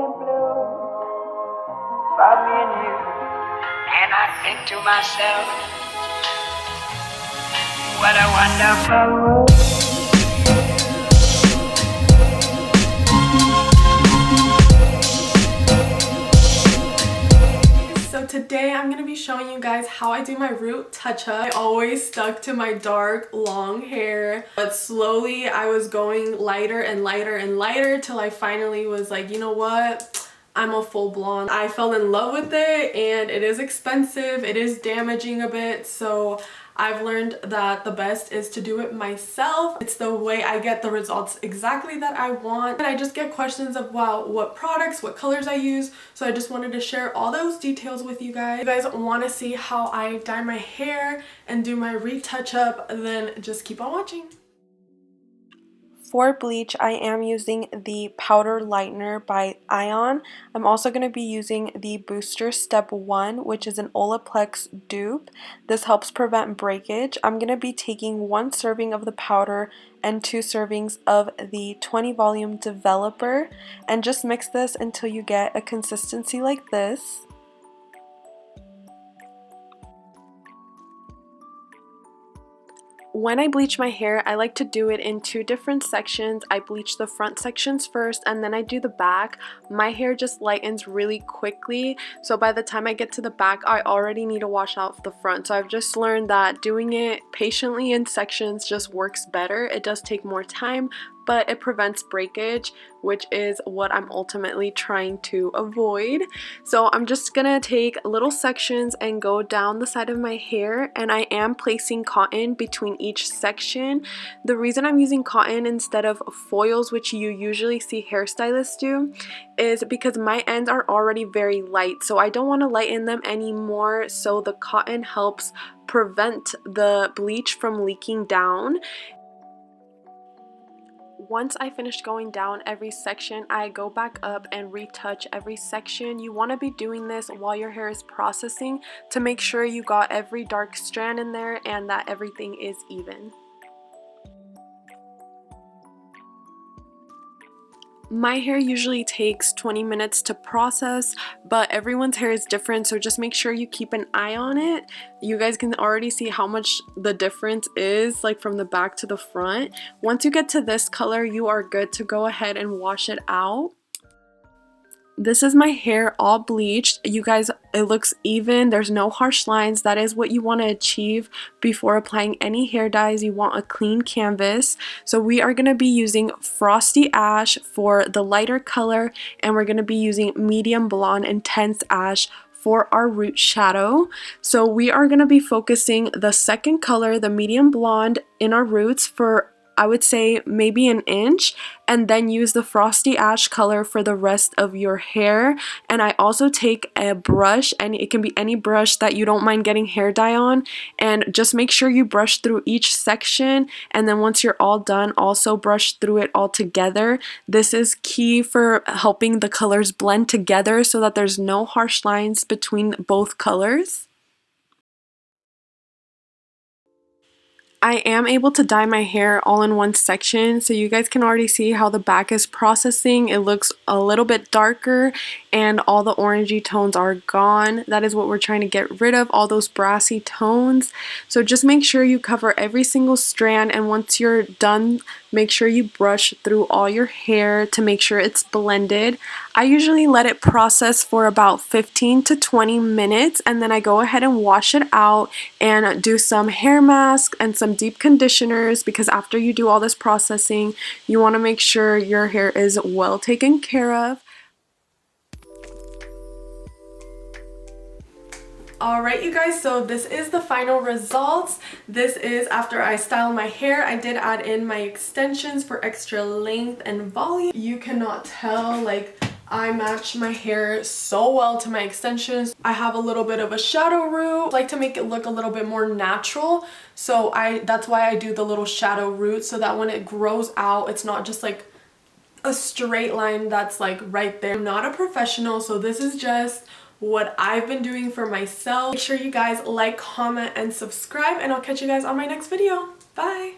and blue for me and you. And I think to myself, what a wonderful world. So today I'm going to be showing you guys how I do my root touch-up. I always stuck to my dark long hair, but slowly I was going lighter and lighter and lighter till I finally was like, you know what? I'm a full blonde. I fell in love with it, and it is expensive. It is damaging a bit, so I've learned that the best is to do it myself. It's the way I get the results exactly that I want. And I just get questions of, wow, what products, what colors I use. So I just wanted to share all those details with you guys. If you guys want to see how I dye my hair and do my retouch up, then just keep on watching. For bleach, I am using the Powder Lightner by Ion. I'm also going to be using the Booster Step 1, which is an Olaplex dupe. This helps prevent breakage. I'm going to be taking 1 serving of the powder and 2 servings of the 20 volume developer, and just mix this until you get a consistency like this. When I bleach my hair, I like to do it in 2 different sections. I bleach the front sections first and then I do the back. My hair just lightens really quickly, so by the time I get to the back, I already need to wash out the front. So I've just learned that doing it patiently in sections just works better. It does take more time, but it prevents breakage, which is what I'm ultimately trying to avoid. So I'm just gonna take little sections and go down the side of my hair, and I am placing cotton between each section. The reason I'm using cotton instead of foils, which you usually see hairstylists do, is because my ends are already very light, so I don't want to lighten them anymore, so the cotton helps prevent the bleach from leaking down. Once I finish going down every section, I go back up and retouch every section. You want to be doing this while your hair is processing to make sure you got every dark strand in there and that everything is even. My hair usually takes 20 minutes to process, but everyone's hair is different, so just make sure you keep an eye on it. You guys can already see how much the difference is, like from the back to the front. Once you get to this color, you are good to go ahead and wash it out. This is my hair all bleached. You guys, it looks even. There's no harsh lines. That is what you want to achieve before applying any hair dyes. You want a clean canvas. So we are going to be using Frosty Ash for the lighter color, and we're going to be using medium blonde intense ash for our root shadow. So we are going to be focusing the second color, the medium blonde, in our roots for, I would say, maybe an inch, and then use the Frosty Ash color for the rest of your hair. And I also take a brush, and it can be any brush that you don't mind getting hair dye on, and just make sure you brush through each section, and then once you're all done, also brush through it all together. This is key for helping the colors blend together so that there's no harsh lines between both colors. I am able to dye my hair all in one section, so you guys can already see how the back is processing. It looks a little bit darker and all the orangey tones are gone. That is what we're trying to get rid of, all those brassy tones. So just make sure you cover every single strand, and once you're done, make sure you brush through all your hair to make sure it's blended. I usually let it process for about 15 to 20 minutes, and then I go ahead and wash it out and do some hair masks and some deep conditioners, because after you do all this processing, you want to make sure your hair is well taken care of. Alright you guys, so this is the final results. This is after I styled my hair. I did add in my extensions for extra length and volume. You cannot tell, like, I match my hair so well to my extensions. I have a little bit of a shadow root. I like to make it look a little bit more natural, so that's why I do the little shadow root, so that when it grows out, it's not just like a straight line that's like right there. I'm not a professional, so this is just what I've been doing for myself. Make sure you guys like, comment, and subscribe, and I'll catch you guys on my next video. Bye!